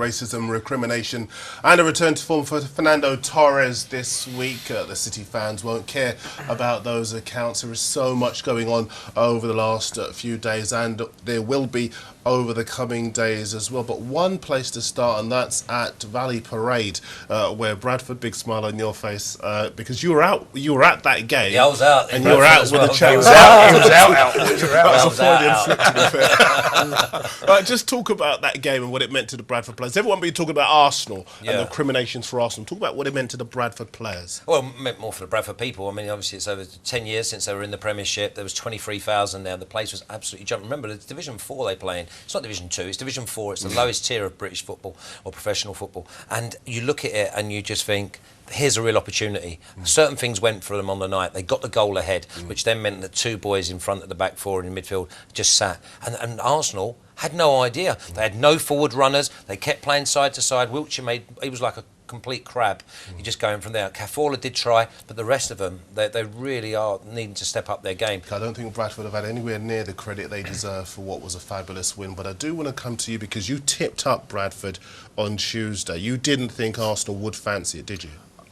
racism, recrimination and a return to form for Fernando Torres this week. The City fans won't care about those accounts. There is so much going on over the last few days, and there will be over the coming days as well. But one place to start, and that's at Valley Parade, where Bradford, big smile on your face, because you were at that game. Yeah, I was out. And you were out with a chance. He was out. That was a Freudian slip, to be fair. Right, just talk about that game and what it meant to the Bradford players. Everyone be talking about Arsenal and the recriminations for Arsenal. Talk about what it meant to the Bradford players. Well, it meant more for the Bradford people. I mean, obviously it's over 10 years since they were in the Premiership. There was 23,000 there. The place was absolutely jumping. Remember, it's Division 4 they play in. It's not Division 2, it's Division 4. It's the lowest tier of British football or professional football. And you look at it and you just think, here's a real opportunity. Certain things went for them on the night. They got the goal ahead, which then meant that two boys in front of the back four in the midfield just sat. And Arsenal had no idea. They had no forward runners. They kept playing side to side. Wiltshire he was like a complete crab. You're just going from there. Cafforla did try, but the rest of them, they really are needing to step up their game. I don't think Bradford have had anywhere near the credit they deserve for what was a fabulous win, but I do want to come to you because you tipped up Bradford on Tuesday. You didn't think Arsenal would fancy it, did you?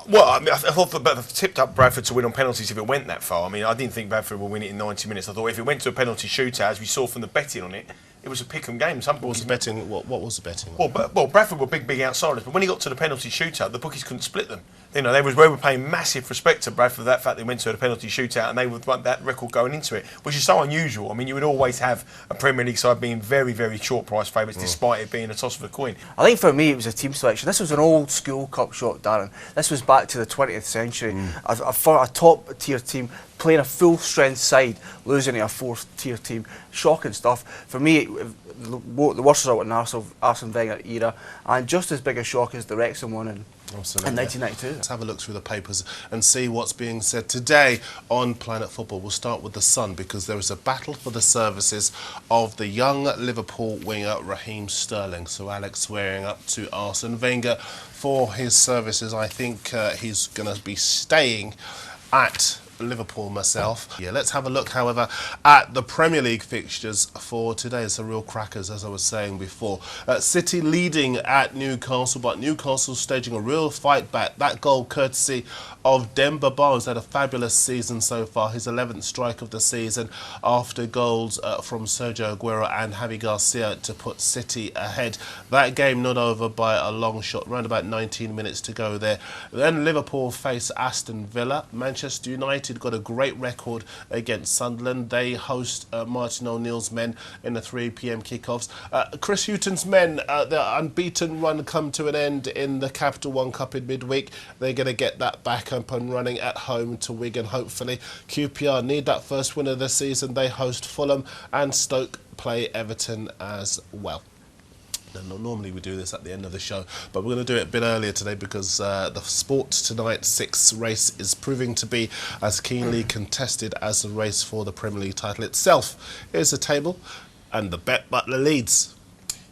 Well, I mean, I thought that tipped up Bradford to win on penalties if it went that far. I mean, I didn't think Bradford would win it in 90 minutes. I thought if it went to a penalty shootout, as we saw from the betting on it, it was a pick-em game. What was the betting? What was the betting? Well, Bradford were big outsiders, but when he got to the penalty shootout, the bookies couldn't split them. You know, they were paying massive respect to Bradford for that fact they went to a penalty shootout and they would want that record going into it, which is so unusual. I mean, you would always have a Premier League side being very, very short price favourites, despite it being a toss of a coin. I think for me it was a team selection. This was an old school cup shot, Darren. This was back to the 20th century. For a top tier team playing a full strength side, losing to a fourth tier team, shocking stuff. For me, the worst result in the Arsene Wenger era, and just as big a shock as the Wrexham one in 1992. Let's have a look through the papers and see what's being said today on Planet Football. We'll start with The Sun because there is a battle for the services of the young Liverpool winger Raheem Sterling. So Alex swearing up to Arsene Wenger for his services. I think he's going to be staying at Liverpool myself. Yeah, let's have a look, however, at the Premier League fixtures for today. It's a real crackers, as I was saying before. City leading at Newcastle, but Newcastle staging a real fight back. That goal courtesy of Demba Ba, who's had a fabulous season so far. His 11th strike of the season after goals from Sergio Aguero and Javi Garcia to put City ahead. That game not over by a long shot, around about 19 minutes to go there. Then Liverpool face Aston Villa. Manchester United got a great record against Sunderland. They host Martin O'Neill's men in the 3 p.m. kickoffs. Chris Hughton's men, their unbeaten run come to an end in the Capital One Cup in midweek. They're going to get that back up and running at home to Wigan, hopefully. QPR need that first win of the season. They host Fulham, and Stoke play Everton as well. Normally we do this at the end of the show, but we're going to do it a bit earlier today because the Sport Tonight 6 race is proving to be as keenly contested as the race for the Premier League title itself. Here's the table, and the Bet Butler leads.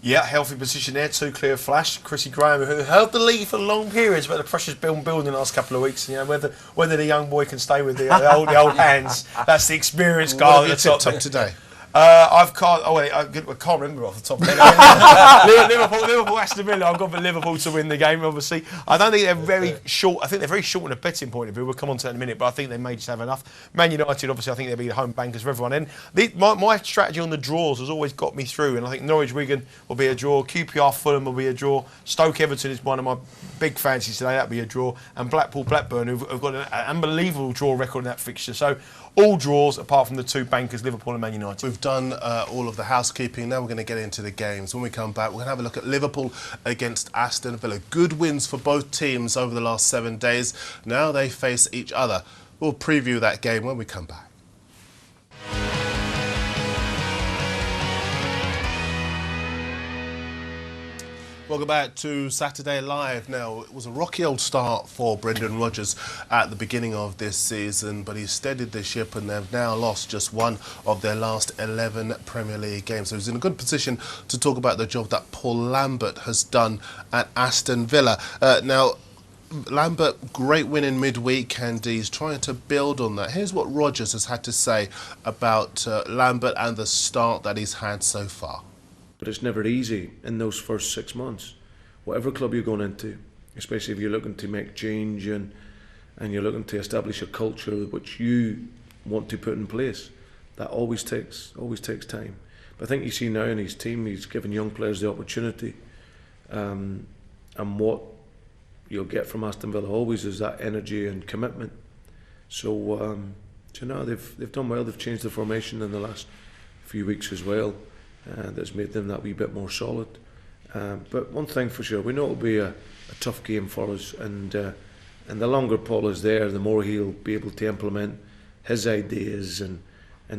Yeah, healthy position there, 2 clear of Flash. Chrissy Graham, who held the lead for long periods, but the pressure's been building the last couple of weeks. You know, whether the young boy can stay with the old hands, that's the experience guy at the top today. I can't remember off the top of my head. Liverpool, Aston Villa. I've gone for Liverpool to win the game, obviously. I don't think they're very short. I think they're very short in a betting point of view. We'll come on to that in a minute, but I think they may just have enough. Man United, obviously, I think they'll be the home bankers for everyone. And my strategy on the draws has always got me through, and I think Norwich Wigan will be a draw, QPR Fulham will be a draw, Stoke Everton is one of my big fancies today, that'll be a draw, and Blackpool Blackburn, who've got an unbelievable draw record in that fixture. So all draws apart from the 2 bankers, Liverpool and Man United. We've done all of the housekeeping. Now we're going to get into the games. When we come back, we're going to have a look at Liverpool against Aston Villa. Good wins for both teams over the last 7 days. Now they face each other. We'll preview that game when we come back. Welcome back to Saturday Live. Now, it was a rocky old start for Brendan Rodgers at the beginning of this season, but he's steadied the ship and they've now lost just one of their last 11 Premier League games. So he's in a good position to talk about the job that Paul Lambert has done at Aston Villa. Now, Lambert, great win in midweek, and he's trying to build on that. Here's what Rodgers has had to say about Lambert and the start that he's had so far. But it's never easy in those first 6 months. whatever club you're going into, especially if you're looking to make change and you're looking to establish a culture which you want to put in place, that always takes time. But I think you see now in his team, he's given young players the opportunity, and what you'll get from Aston Villa always is that energy and commitment. So they've done well. They've changed the formation in the last few weeks as well, and that's made them that wee bit more solid. But one thing for sure, we know it'll be a tough game for us, and the longer Paul is there, the more he'll be able to implement his ideas and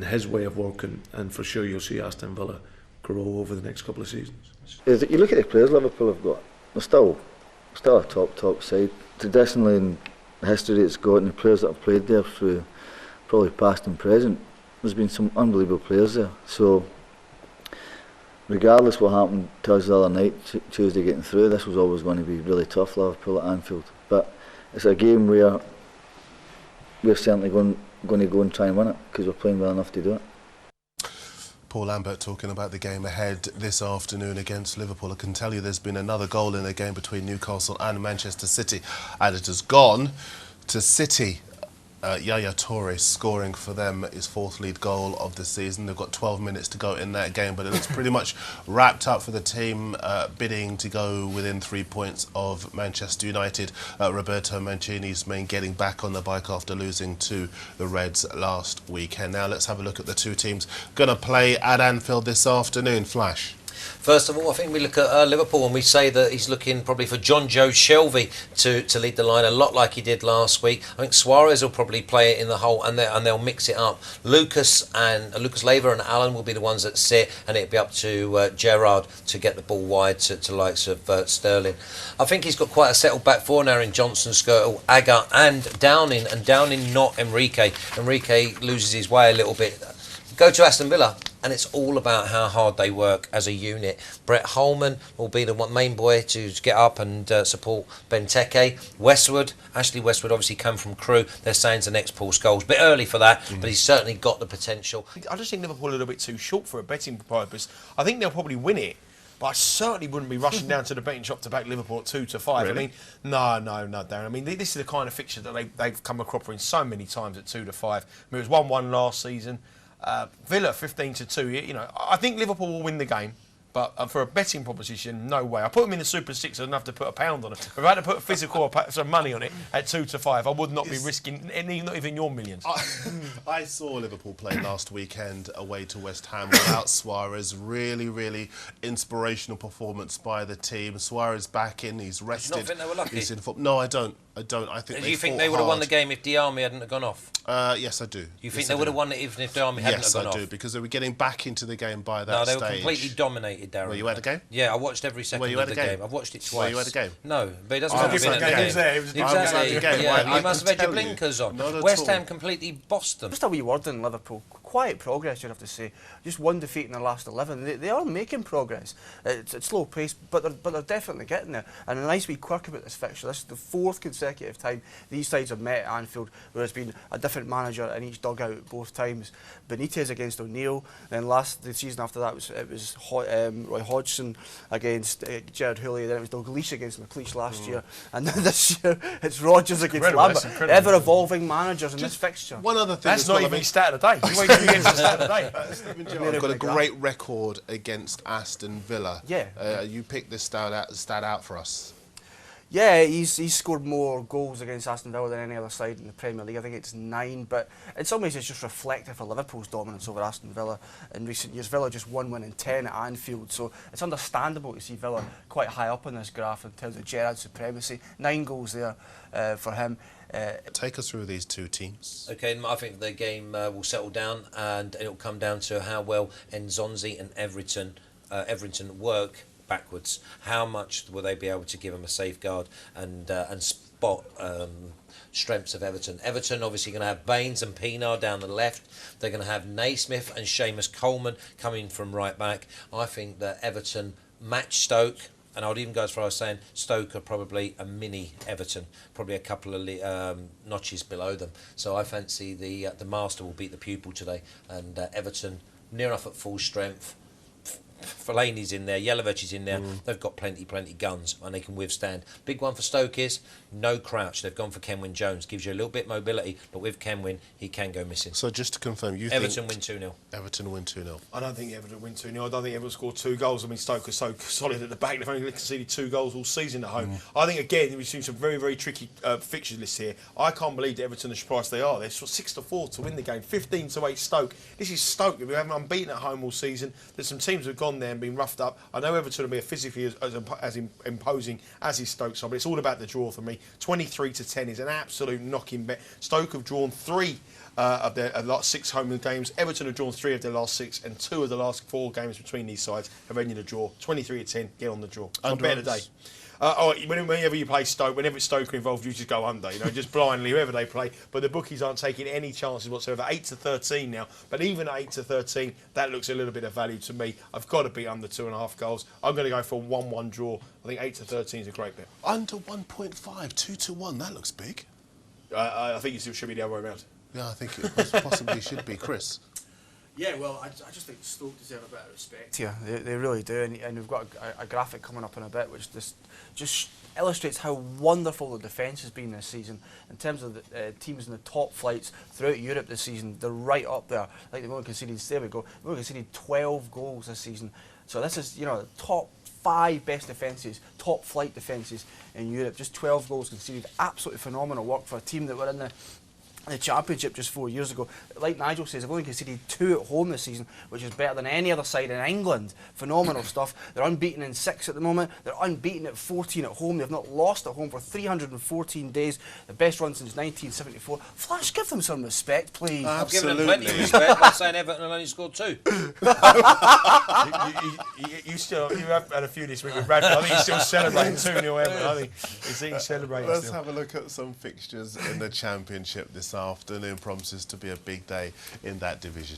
his way of working, and for sure you'll see Aston Villa grow over the next couple of seasons. You look at the players Liverpool have got, they're still a top side. Traditionally in the history it's got, and the players that have played there through probably past and present, there's been some unbelievable players there. So regardless what happened to us the other night, Tuesday getting through, this was always going to be really tough, Liverpool at Anfield. But it's a game where we're certainly going to go and try and win it, because we're playing well enough to do it. Paul Lambert talking about the game ahead this afternoon against Liverpool. I can tell you there's been another goal in the game between Newcastle and Manchester City, and it has gone to City. Yaya Toure scoring for them his fourth lead goal of the season. They've got 12 minutes to go in that game, but it looks pretty much wrapped up for the team, bidding to go within 3 points of Manchester United. Roberto Mancini's men getting back on the bike after losing to the Reds last weekend. Now let's have a look at the two teams going to play at Anfield this afternoon. Flash. First of all, I think we look at Liverpool and we say that he's looking probably for John Joe Shelvey to lead the line a lot like he did last week. I think Suarez will probably play it in the hole, and they'll mix it up. Lucas Leiva and Allen will be the ones that sit, and it'll be up to Gerrard to get the ball wide to likes of Sterling. I think he's got quite a settled back four now in Johnson, Skirtle, Agger and Downing not Enrique. Enrique loses his way a little bit. Go to Aston Villa, and it's all about how hard they work as a unit. Brett Holman will be the main boy to get up and support Benteke. Ashley Westwood obviously come from Crewe. They're saying it's the next Paul Scholes. Bit early for that, but he's certainly got the potential. I just think Liverpool are a little bit too short for a betting purpose. I think they'll probably win it, but I certainly wouldn't be rushing down to the betting shop to back Liverpool at 2-5. Really? I mean, no, Darren. I mean, this is the kind of fixture that they've come a cropper in so many times at 2-5. I mean, it was 1-1 last season. Villa 15-2. You know, I think Liverpool will win the game, but for a betting proposition, no way. I put them in the Super Six. I don't have to put £1 on it. If I had to put physical or some money on it at 2-5, I would not be risking not even your millions. I saw Liverpool play last weekend away to West Ham without Suarez. Really inspirational performance by the team. Suarez back in. He's rested. Do you not think they were lucky? He's in form. No, I don't. I think. Do you think they would have won the game if Diarmi hadn't gone off? Yes, I do. You think they would have won it even if Diarmi hadn't gone off? Yes, I do, because they were getting back into the game by that No, they stage. were completely dominated, Darren. Were you at the game? Yeah, I watched every second of the game. I've watched it twice. Were you at the game? No, but it doesn't I matter. was Being at at the the game. game. He was at Exactly. the game. Yeah, I you must can have had your tell you. blinkers on. Not at West all. Ham completely bossed them. Just a wee word in Liverpool. Quiet progress, you'd have to say. Just one defeat in their last 11. They are making progress. It's slow pace, but they're definitely getting there. And a nice wee quirk about this fixture. This is the fourth consecutive time these sides have met at Anfield, where there's been a different manager in each dugout both times. Benitez against O'Neill. Then the season after that it was Roy Hodgson against Gerard Houllier. Then it was Dalglish against McLeish last year. And then this year it's Rodgers against Lambert. Ever evolving managers in this fixture. One other thing. That's not even stat of the day. You wait till you get to the stat of the day. Stephen Gerrard's got a great record against Aston Villa. Yeah. You picked this stat out for us. Yeah, he's scored more goals against Aston Villa than any other side in the Premier League. I think it's 9, but in some ways it's just reflective of Liverpool's dominance over Aston Villa in recent years. Villa just won 10 at Anfield, so it's understandable to see Villa quite high up on this graph in terms of Gerrard's supremacy. 9 goals there for him. Take us through these two teams. Okay, I think the game will settle down, and it'll come down to how well Nzonzi and Everton work backwards. How much will they be able to give them a safeguard and spot strengths of Everton? Everton obviously going to have Baines and Pienaar down the left. They're going to have Naismith and Seamus Coleman coming from right back. I think that Everton match Stoke. And I would even go as far as saying Stoke are probably a mini Everton, probably a couple of notches below them. So I fancy the master will beat the pupil today, and Everton near enough at full strength, Fellaini's in there, Yelovich is in there. They've got plenty guns and they can withstand. Big one for Stoke is no Crouch. They've gone for Kenwyne Jones. Gives you a little bit mobility, but with Kenwyne, he can go missing. So just to confirm, you Everton think win 2-0. Everton win 2-0. I don't think Everton win 2-0. I don't think Everton score 2 goals. I mean, Stoke are so solid at the back. They've only conceded 2 goals all season at home. I think, again, we've seen some very, very tricky fixtures lists here. I can't believe that Everton are the price they are. They're 6-4 to win the game, 15-8 Stoke. This is Stoke. We haven't unbeaten at home all season. There's some teams who have gone there and been roughed up. I know Everton will be physically as imposing as is Stoke, but it's all about the draw for me. 23-10 is an absolute knocking bet. Stoke have drawn 3 of their last 6 home games. Everton have drawn 3 of their last 6, and 2 of the last 4 games between these sides have ended a draw. 23-10, get on the draw. I'm betting today. Whenever you play Stoke, whenever it's Stoke involved, you just go under, just blindly, whoever they play. But the bookies aren't taking any chances whatsoever. 8-13 now, but even at 8-13, that looks a little bit of value to me. I've got to beat under 2.5 goals. I'm going to go for a 1-1 draw. I think 8-13 is a great bet. Under 1.5, 2-1, that looks big. I think it should be the other way around. Yeah, I think it possibly should be. Chris? Yeah, well, I just think Stoke deserve a bit of respect here. They really do, and we've got a graphic coming up in a bit which just illustrates how wonderful the defence has been this season. In terms of the teams in the top flights throughout Europe this season, they're right up there. Like they've only conceded, there we go, they've only conceded 12 goals this season. So this is, the top 5 best defences, top flight defences in Europe. Just 12 goals conceded. Absolutely phenomenal work for a team that were in the Championship just 4 years ago. Like Nigel says, they've only conceded 2 at home this season, which is better than any other side in England. Phenomenal stuff. They're unbeaten in 6 at the moment. They're unbeaten at 14 at home. They've not lost at home for 314 days. The best run since 1974. Flash, give them some respect, please. I've given them plenty of respect. I'm saying Everton have only scored 2. You have had a few this week with Bradford. I think he's still celebrating 2-0 Everton. I think he's celebrating Let's still. have a look at some fixtures in the Championship this afternoon. Promises to be a big day in that division.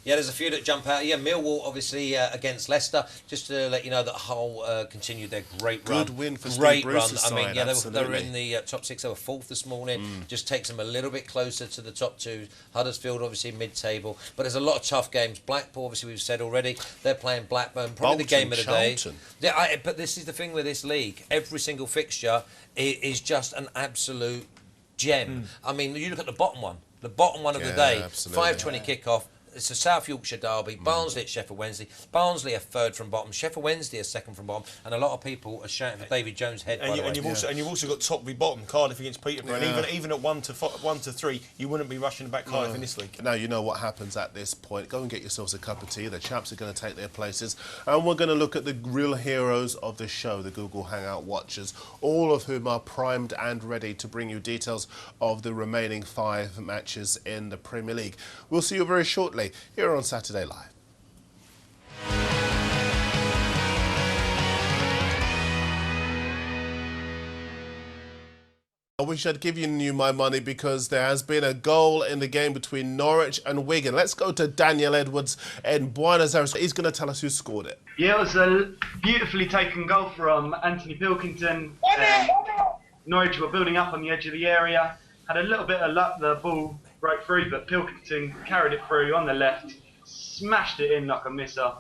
Yeah, there's a few that jump out. Yeah, Millwall, obviously, against Leicester. Just to let you know that Hull continued their great run. Good win for great Steve run. Bruce's I mean, side, yeah, they absolutely. were in the top 6. They were 4th this morning. Just takes them a little bit closer to the top 2. Huddersfield, obviously, mid-table. But there's a lot of tough games. Blackpool, obviously, we've said already. They're playing Blackburn. Probably the game of the day. Yeah, but this is the thing with this league. Every single fixture is just an absolute gem. I mean, you look at the bottom one. The bottom one of the day, absolutely. 5:20 kickoff. It's a South Yorkshire derby. Barnsley at Sheffield Wednesday. Barnsley are 3rd from bottom. Sheffield Wednesday are 2nd from bottom. And a lot of people are shouting for David Jones' head. And you've also got top v bottom, Cardiff against Peterborough. Yeah. And even at 1-3, you wouldn't be rushing back Cardiff in this league. Now you know what happens at this point. Go and get yourselves a cup of tea. The chaps are going to take their places, and we're going to look at the real heroes of the show, the Google Hangout watchers, all of whom are primed and ready to bring you details of the remaining 5 matches in the Premier League. We'll see you very shortly here on Saturday Live. I wish I'd given you my money because there has been a goal in the game between Norwich and Wigan. Let's go to Daniel Edwards in Buenos Aires. He's going to tell us who scored it. Yeah, it was a beautifully taken goal from Anthony Pilkington. Norwich were building up on the edge of the area. Had a little bit of luck, the ball broke through, but Pilkington carried it through on the left, smashed it in like a misser,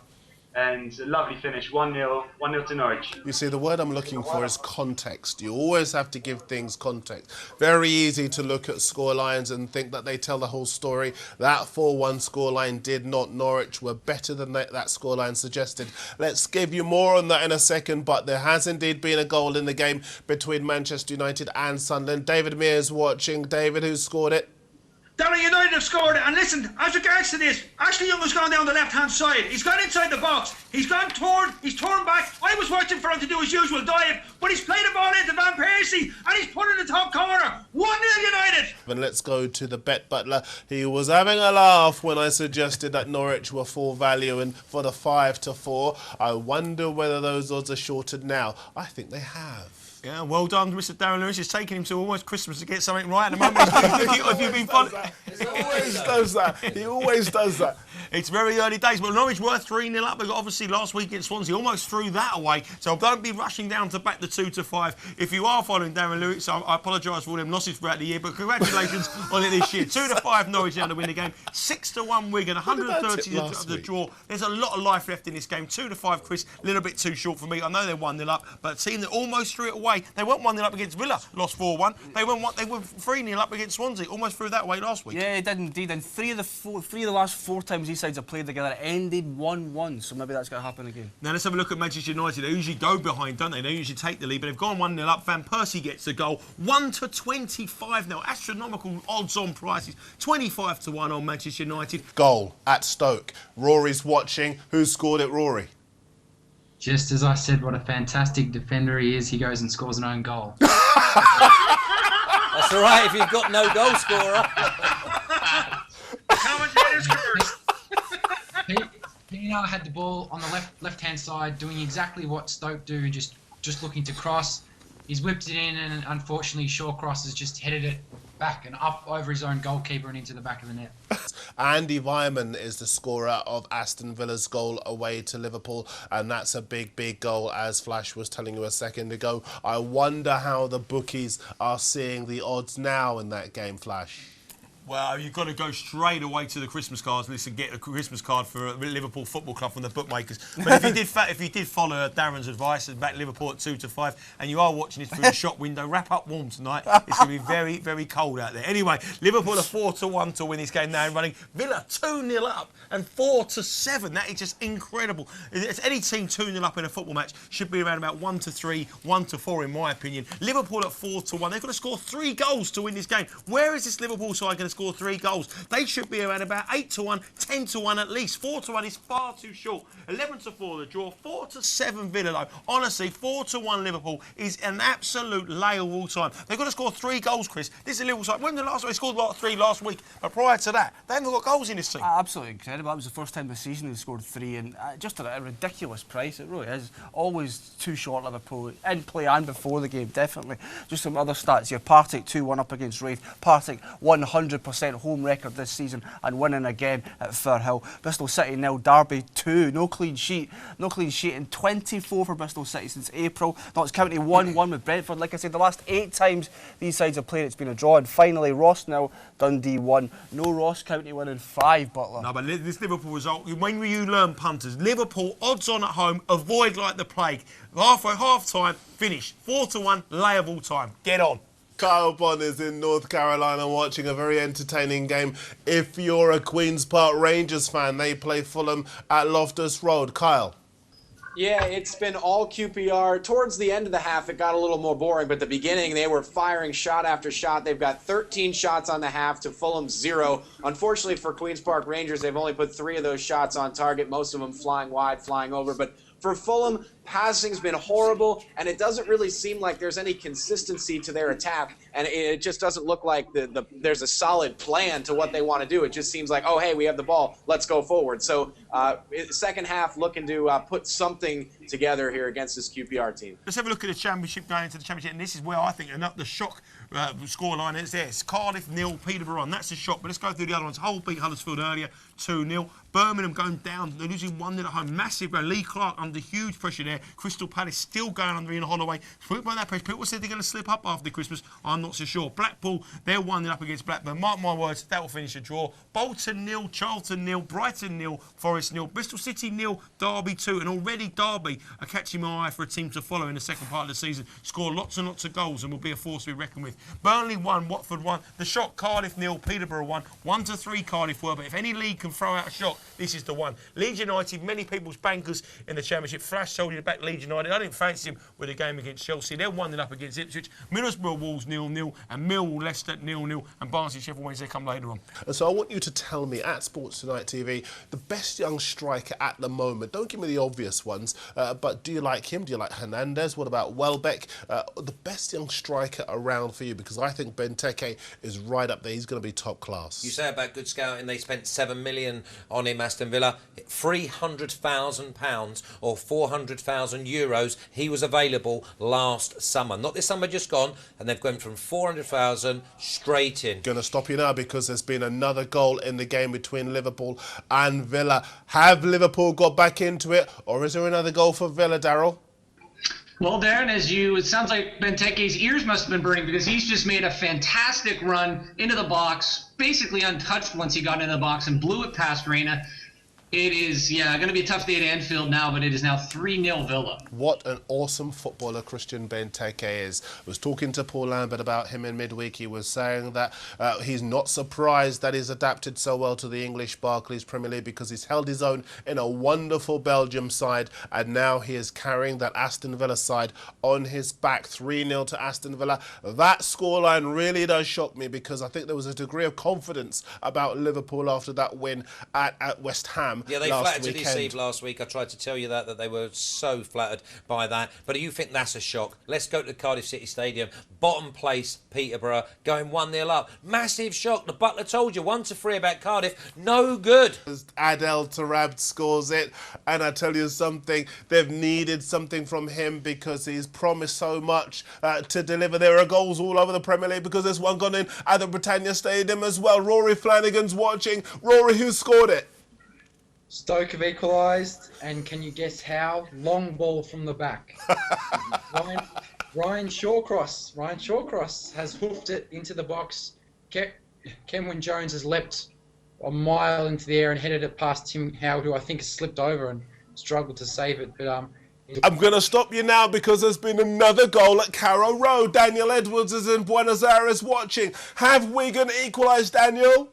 and a lovely finish, 1-0 to Norwich. You see, the word I'm looking for is context. You always have to give things context. Very easy to look at scorelines and think that they tell the whole story. That 4-1 scoreline did not. Norwich were better than that scoreline suggested. Let's give you more on that in a second, but there has indeed been a goal in the game between Manchester United and Sunderland. David Mears watching. David, who scored it? Darren United have scored it, and listen, as regards to this, Ashley Young has gone down the left-hand side. He's gone inside the box. He's turned back. I was watching for him to do his usual dive, but he's played the ball into Van Persie, and he's put it in the top corner. 1-0 United. And let's go to the Bet Butler. He was having a laugh when I suggested that Norwich were full value and for the 5-4. I wonder whether those odds are shorted now. I think they have. Yeah, well done, Mr. Darren Lewis. It's taking him to almost Christmas to get something right at the moment. If you've been following... He always does that. He always does that. It's very early days, but Norwich were 3-0 up. They got obviously last week against Swansea, almost threw that away. So don't be rushing down to back the 2-5. If you are following Darren Lewis, I apologise for all them losses throughout the year, but congratulations on it this year. 2-5 Norwich down to win the game. 6-1 Wigan, 130 of the draw. There's a lot of life left in this game. 2-5, Chris, a little bit too short for me. I know they're 1-0 up, but a team that almost threw it away. They weren't 1-0 up against Villa, lost 4-1. They were 3-0 up against Swansea, almost threw that away last week. Yeah, it did indeed. And three of the last 4 times these sides have played together ended 1-1. So maybe that's going to happen again. Now let's have a look at Manchester United. They usually go behind, don't they? They usually take the lead, but they've gone 1-0 up. Van Persie gets the goal. 1-25 now. Astronomical odds-on prices. 25-1 on Manchester United. Goal at Stoke. Rory's watching. Who scored it, Rory? Just as I said, what a fantastic defender he is, he goes and scores an own goal. That's all right if you've got no goal scorer. Pino had the ball on the left-hand side, doing exactly what Stoke do, just looking to cross. He's whipped it in, and unfortunately Shawcross has just headed it back and up over his own goalkeeper and into the back of the net. Andy Weimann is the scorer of Aston Villa's goal away to Liverpool, and that's a big, big goal, as Flash was telling you a second ago. I wonder how the bookies are seeing the odds now in that game, Flash. Well, you've got to go straight away to the Christmas cards list and get a Christmas card for Liverpool Football Club from the bookmakers. But if you did follow Darren's advice and back Liverpool at 2-5, and you are watching this through the shop window, wrap up warm tonight. It's going to be very, very cold out there. Anyway, Liverpool are 4-1 to win this game now, running. Villa 2-0 up and 4-7. That is just incredible. It's any team 2-0 up in a football match should be around about 1-3, 1-4 in my opinion. Liverpool at 4-1. They've got to score 3 goals to win this game. Where is this Liverpool side going to score 3 goals? They should be around about 8-1, 10-1 at least. 4-1 is far too short. 11-4 the draw. 4-7 Villa though. Honestly, 4-1 Liverpool is an absolute lay of all time. They've got to score 3 goals, Chris. This is a Liverpool side. When the last time they scored about 3 last week, but prior to that, they haven't got goals in this team. Absolutely incredible. That was the first time this season they scored 3, and just at a ridiculous price. It really is. Always too short, Liverpool, in play and before the game, definitely. Just some other stats here. Partick 2-1 up against Wraith. Partick 100% home record this season and winning again at Firhill. Bristol City 0, Derby 2. No clean sheet in 24 for Bristol City since April. Notts County 1-1 with Brentford. Like I said, the last 8 times these sides have played, it's been a draw. And finally, Ross 0, Dundee 1. No Ross County winning 5, Butler. No, but this Liverpool result, when you learn punters, Liverpool odds on at home, avoid like the plague. Half time, finish. 4-1, lay of all time. Get on. Kyle Bond is in North Carolina watching a very entertaining game. If you're a Queen's Park Rangers fan, they play Fulham at Loftus Road. Kyle. Yeah, it's been all QPR. Towards the end of the half, it got a little more boring, but at the beginning, they were firing shot after shot. They've got 13 shots on the half to Fulham's 0. Unfortunately for Queen's Park Rangers, they've only put 3 of those shots on target, most of them flying wide, flying over. But for Fulham, passing's been horrible, and it doesn't really seem like there's any consistency to their attack, and it just doesn't look like there's a solid plan to what they want to do. It just seems like, oh, hey, we have the ball, let's go forward. So second half, looking to put something together here against this QPR team. Let's have a look at the Championship, going into the Championship, and this is where I think the shock scoreline is there. It's Cardiff 0, Peterborough 1. That's a shock, but let's go through the other ones. Hull beat Huddersfield earlier, 2-0. Birmingham going down, they're losing 1-0 at home. Massive round. Lee Clark under huge pressure there. Crystal Palace still going under Ian Holloway. By that pressure, people said they're going to slip up after Christmas. I'm not so sure. Blackpool, they're 1-0 up against Blackburn. Mark my words, that will finish a draw. Bolton 0, Charlton 0, Brighton 0, Forest 0, Bristol City 0, Derby 2. And already Derby are catching my eye for a team to follow in the second part of the season. Score lots and lots of goals and will be a force to be reckoned with. Burnley 1, Watford 1. The shock, Cardiff 0, Peterborough 1. 1-3 Cardiff were, but if any league can throw out a shock, this is the one. Leeds United, many people's bankers in the Championship. Flash told you to back Leeds United. I didn't fancy him with a game against Chelsea. They're 1-0 up against Ipswich. Middlesbrough Wolves 0-0 and Millwall Leicester 0-0 and Barnsley Sheffield Wednesday come later on. And so I want you to tell me at Sports Tonight TV the best young striker at the moment. Don't give me the obvious ones, but do you like him? Do you like Hernandez? What about Welbeck? The best young striker around for you you, because I think Benteke is right up there. He's going to be top class. You say about good scouting, they spent £7 million on him, Aston Villa. £300,000 or €400,000. He was available last summer. Not this summer just gone, and they've gone from 400,000 straight in. Going to stop you now because there's been another goal in the game between Liverpool and Villa. Have Liverpool got back into it, or is there another goal for Villa, Darryl? Well, Darren, it sounds like Benteke's ears must have been burning, because he's just made a fantastic run into the box, basically untouched once he got into the box and blew it past Reina. It is, going to be a tough day at Anfield now, but it is now 3-0 Villa. What an awesome footballer Christian Benteke is. I was talking to Paul Lambert about him in midweek. He was saying that he's not surprised that he's adapted so well to the English Barclays Premier League, because he's held his own in a wonderful Belgium side, and now he is carrying that Aston Villa side on his back. 3-0 to Aston Villa. That scoreline really does shock me, because I think there was a degree of confidence about Liverpool after that win at West Ham. Yeah, they flattered to deceive last week. I tried to tell you that they were so flattered by that. But do you think that's a shock? Let's go to the Cardiff City Stadium. Bottom place, Peterborough, going 1-0 up. Massive shock. The butler told you 1-3 about Cardiff. No good. Adel Tarab scores it. And I tell you something, they've needed something from him, because he's promised so much to deliver. There are goals all over the Premier League, because there's one gone in at the Britannia Stadium as well. Rory Flanagan's watching. Rory, who scored it? Stoke have equalised, and can you guess how? Long ball from the back. Ryan Shawcross has hoofed it into the box. Kenwyne Jones has leapt a mile into the air and headed it past Tim Howard, who I think has slipped over and struggled to save it. But I'm going to stop you now, because there's been another goal at Carrow Road. Daniel Edwards is in Buenos Aires watching. Have Wigan equalised, Daniel?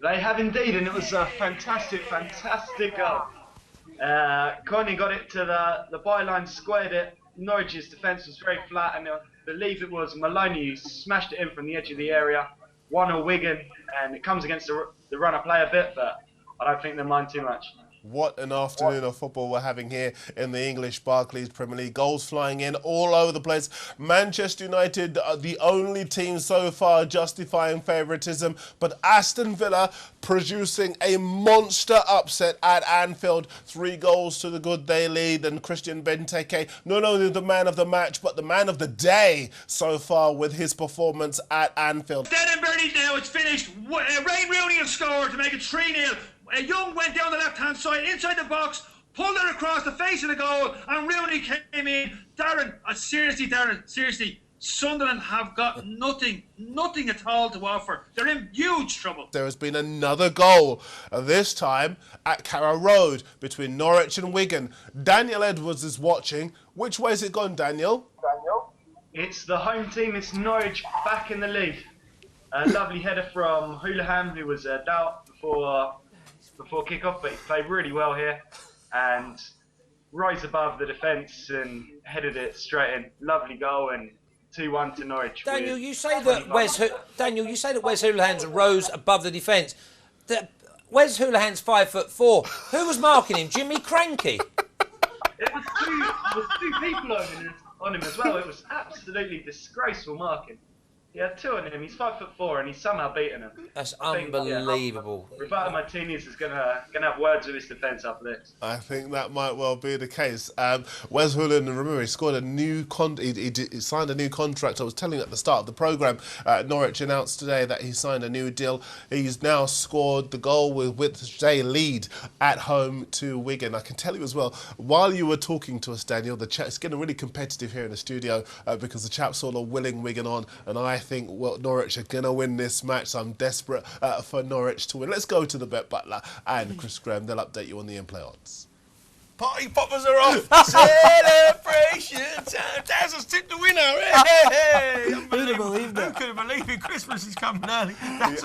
They have indeed, and it was a fantastic goal. Connie got it to the byline, squared it. Norwich's defence was very flat, and I believe it was Maloney who smashed it in from the edge of the area. 1-0 Wigan, and it comes against the runner play a bit, but I don't think they mind too much. What an afternoon of football we're having here in the English Barclays Premier League. Goals flying in all over the place. Manchester United are the only team so far justifying favouritism, but Aston Villa producing a monster upset at Anfield. 3 goals to the good they lead, and Christian Benteke, not only the man of the match, but the man of the day so far with his performance at Anfield. Dead and buried now, it's finished. Wayne Rooney has scored to make it 3-0. Young went down the left-hand side, inside the box, pulled it across the face of the goal, and Rooney came in. Darren, seriously, Sunderland have got nothing at all to offer. They're in huge trouble. There has been another goal, this time at Carrow Road, between Norwich and Wigan. Daniel Edwards is watching. Which way has it gone, Daniel? It's the home team, it's Norwich back in the lead. A lovely header from Houlihan, who was a doubt before kick-off, but he played really well here and rose above the defence and headed it straight in. Lovely goal, and 2-1 to Norwich. Daniel, you say that Wes Houlihan's rose above the defence. Wes Houlihan's 5'4". Who was marking him? Jimmy Cranky? It was two people on him as well. It was absolutely disgraceful marking. He had 2 on him. He's 5'4", and he's somehow beaten him. That's unbelievable. Roberto Martinez is gonna have words with his defence after this. I think that might well be the case. Wes Houlihan, remember, he scored a new he signed a new contract. I was telling you at the start of the programme, Norwich announced today that he signed a new deal. He's now scored the goal with they lead at home to Wigan. I can tell you as well, while you were talking to us, Daniel, it's getting really competitive here in the studio because the chaps all are willing Wigan on, and I think Norwich are going to win this match, so I'm desperate for Norwich to win. Let's go to the Bet Butler and Chris Graham. They'll update you on the in-play odds. Party poppers are off. Celebration time. Daz has tipped the winner. Hey. Who'd have believed that? Who could have believed it? Christmas is coming early. That's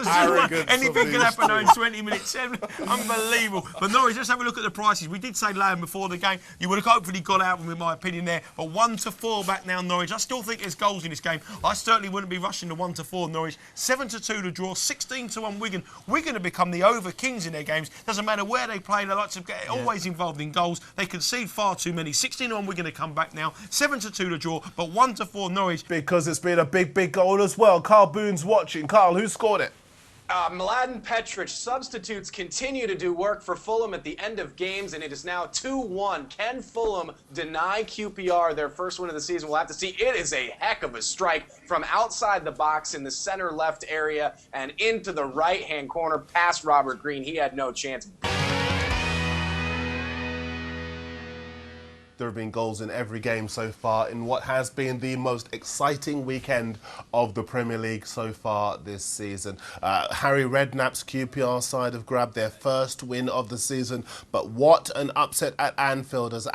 anything can happen in 20 minutes. Unbelievable. But Norwich, let's have a look at the prices. We did say low before the game. You would have hopefully got out with my opinion there. But 1-4 back now, Norwich. I still think there's goals in this game. I certainly wouldn't be rushing to 1-4 Norwich. 7-2 to draw. 16-1 Wigan. Wigan have become the over kings in their games. Doesn't matter where they play. They like to get always involved in goals. They concede far too many. 16-1 Wigan to come back now. 7-2 to draw, but 1-4 Norwich. Because it's been a big goal as well. Carl Boone's watching. Carl, who scored it? Mladen Petric. Substitutes continue to do work for Fulham at the end of games, and it is now 2-1. Can Fulham deny QPR their first win of the season? We'll have to see. It is a heck of a strike from outside the box in the center left area and into the right-hand corner past Robert Green. He had no chance. There have been goals in every game so far in what has been the most exciting weekend of the Premier League so far this season. Harry Redknapp's QPR side have grabbed their first win of the season, but what an upset at Anfield as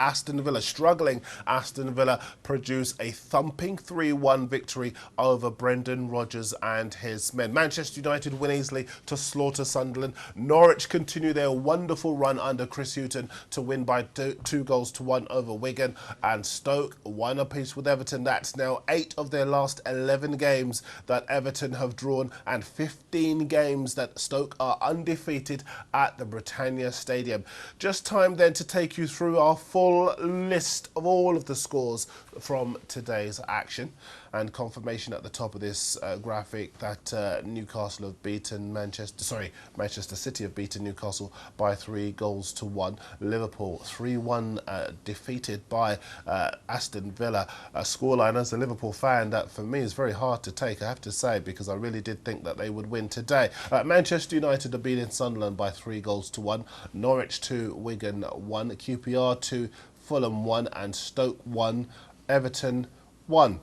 struggling Aston Villa produce a thumping 3-1 victory over Brendan Rodgers and his men. Manchester United win easily to slaughter Sunderland. Norwich continue their wonderful run under Chris Hughton to win by 2-1 over Wigan, and Stoke one apiece with Everton. That's now 8 of their last 11 games that Everton have drawn, and 15 games that Stoke are undefeated at the Britannia Stadium. Just time then to take you through our full list of all of the scores from today's action, and confirmation at the top of this graphic that Newcastle have beaten Manchester City have beaten Newcastle by 3-1. Liverpool 3-1 defeated by Aston Villa. A scoreline as a Liverpool fan that for me is very hard to take, I have to say, because I really did think that they would win today. Manchester United have beaten Sunderland by 3-1. Norwich 2, Wigan 1, QPR 2, Fulham 1, and Stoke 1, Everton 1.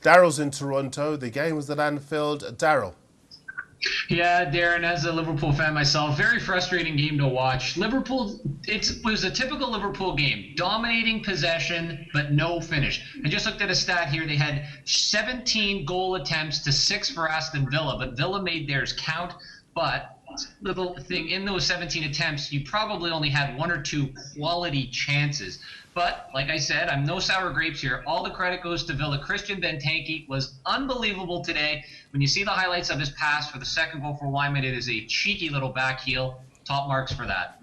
Darryl's in Toronto. The game was at Anfield. Darryl. Yeah, Darren, as a Liverpool fan myself, very frustrating game to watch. Liverpool, it was a typical Liverpool game. Dominating possession, but no finish. I just looked at a stat here. They had 17 goal attempts to 6 for Aston Villa, but Villa made theirs count. But little thing, in those 17 attempts, you probably only had 1 or 2 quality chances. But, like I said, I'm no sour grapes here. All the credit goes to Villa. Christian Benteke was unbelievable today. When you see the highlights of his pass for the second goal for Wyman, it is a cheeky little back heel. Top marks for that.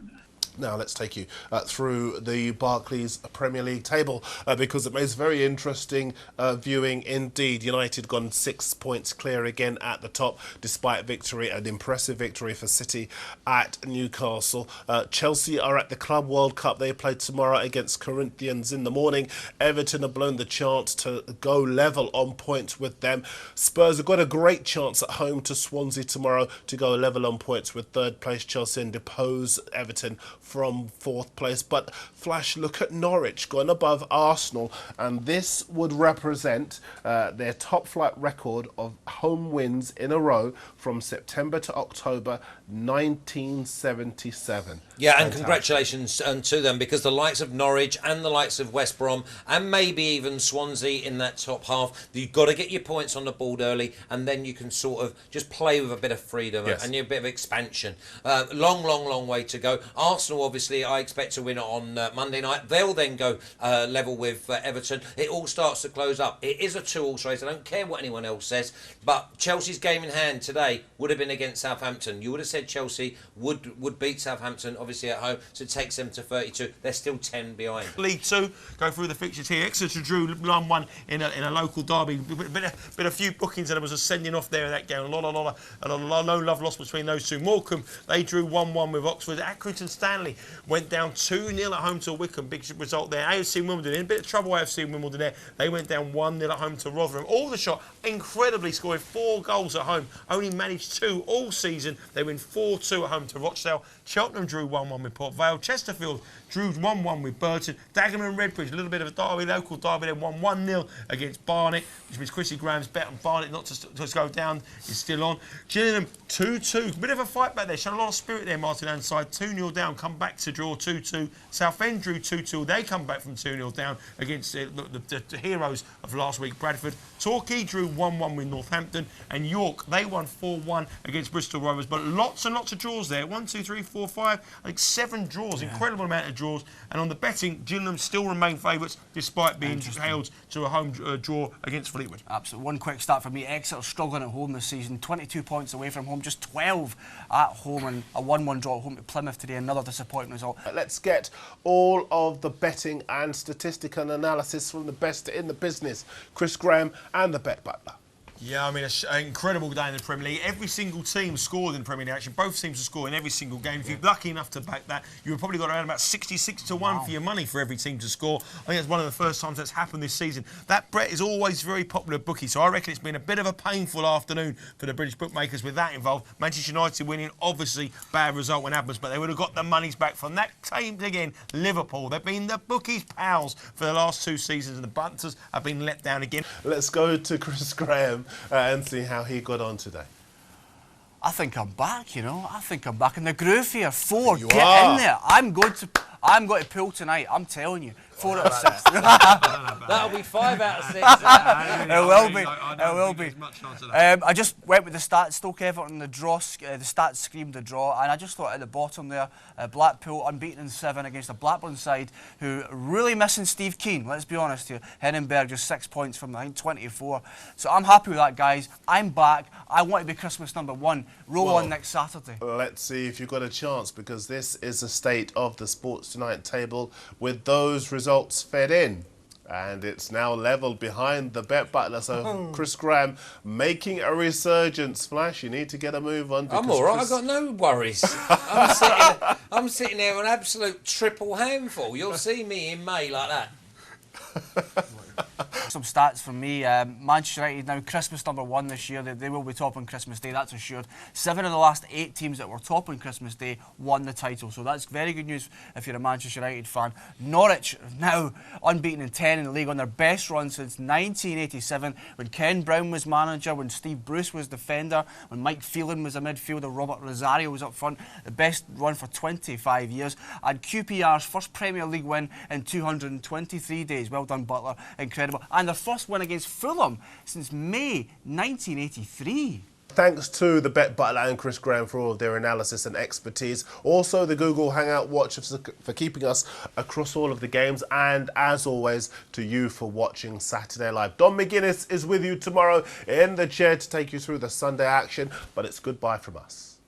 Now let's take you through the Barclays Premier League table because it makes very interesting viewing indeed. United gone 6 points clear again at the top despite victory, an impressive victory for City at Newcastle. Chelsea are at the Club World Cup. They play tomorrow against Corinthians in the morning. Everton have blown the chance to go level on points with them. Spurs have got a great chance at home to Swansea tomorrow to go level on points with third place Chelsea and depose Everton from fourth place. But flash look at Norwich going above Arsenal, and this would represent their top flight record of home wins in a row from September to October 1977. Yeah, and congratulations to them, because the likes of Norwich and the likes of West Brom and maybe even Swansea in that top half, you've got to get your points on the board early, and then you can sort of just play with a bit of freedom and a bit of expansion. Long way to go. Arsenal, obviously, I expect to win on Monday night. They'll then go level with Everton. It all starts to close up. It is a 2-2 race. I don't care what anyone else says, but Chelsea's game in hand today would have been against Southampton. You would have said Chelsea would beat Southampton, obviously at home, so it takes them to 32. They're still 10 behind. League 2, go through the fixtures here. Exeter drew 1-1 in a local derby. Been a few bookings, and there was a sending off there in that game. No love lost between those two. Morecambe, they drew 1-1 with Oxford. Accrington Stanley went down 2-0 at home to Wickham. Big result there. AFC Wimbledon in a bit of trouble. AFC Wimbledon there. They went down 1-0 at home to Rotherham. Aldershot, incredibly, scoring 4 goals at home. Only managed 2 all season. They win 4-2 at home to Rochdale. Cheltenham drew 1-1 with Port Vale. Chesterfield drew 1-1 with Burton. Dagenham and Redbridge, a little bit of a derby, local derby. They won 1-0 against Barnet, which means Chrissy Graham's bet on Barnet not to go down is still on. Gillingham 2-2. Bit of a fight back there. Shown a lot of spirit there, Martin Anside. 2-0 down, come back to draw 2-2. Southend drew 2-2. They come back from 2-0 down against the heroes of last week, Bradford. Torquay drew 1-1 with Northampton. And York, they won 4-1 against Bristol Rovers. But lots and lots of draws there. 1, 2, 3, 4, 4, 5, I think 7 draws, incredible amount of draws. And on the betting, Gillingham still remain favourites despite being held to a home draw against Fleetwood. Absolutely. One quick stat for me, Exeter struggling at home this season, 22 points away from home, just 12 at home, and a 1-1 draw at home to Plymouth today, another disappointing result. Let's get all of the betting and statistical analysis from the best in the business, Chris Graham and the Bet Butler. Yeah, I mean, an incredible day in the Premier League. Every single team scored in the Premier League action. Both teams are scoring every single game. If you're lucky enough to back that, you would probably got around about 66 to 1 for your money for every team to score. I think it's one of the first times that's happened this season. That bet is always very popular bookie, so I reckon it's been a bit of a painful afternoon for the British bookmakers with that involved. Manchester United winning, obviously bad result when happens, but they would have got the monies back from that team again. Liverpool, they've been the bookies' pals for the last 2 seasons, and the Bunters have been let down again. Let's go to Chris Graham and see how he got on today. I think I'm back, you know. I think I'm back in the groove here. 4, You get are. in there. I'm going to pull tonight. I'm telling you. 4 out of 6. That'll be 5 out of 6. It will be. It will be. I just went with the stats. Stoke Everton, the draw. The stats screamed the draw, and I just thought at the bottom there, Blackpool unbeaten in 7 against a Blackburn side who really missing Steve Keane. Let's be honest here. Hennenberg just 6 points from I think 24. So I'm happy with that, guys. I'm back. I want to be Christmas number 1. Roll on next Saturday. Let's see if you've got a chance, because this is the state of the Sports Tonight table with those results fed in. And it's now levelled behind the Bet Butler. So Chris Graham making a resurgence. Flash, you need to get a move on. I'm all right. I've got no worries. I'm sitting there with an absolute triple handful. You'll see me in May like that. Some stats from me. Manchester United now Christmas number 1 this year. They will be top on Christmas Day, that's assured. 7 of the last 8 teams that were top on Christmas Day won the title, so that's very good news if you're a Manchester United fan. Norwich now unbeaten in 10 in the league, on their best run since 1987, when Ken Brown was manager, when Steve Bruce was defender, when Mike Phelan was a midfielder, Robert Rosario was up front. The best run for 25 years. And QPR's first Premier League win in 223 days. Well done, Butler. Incredible. And their first win against Fulham since May 1983. Thanks to the Bet Butler and Chris Graham for all of their analysis and expertise. Also, the Google Hangout Watch for keeping us across all of the games. And as always, to you for watching Saturday Live. Don McGuinness is with you tomorrow in the chair to take you through the Sunday action. But it's goodbye from us.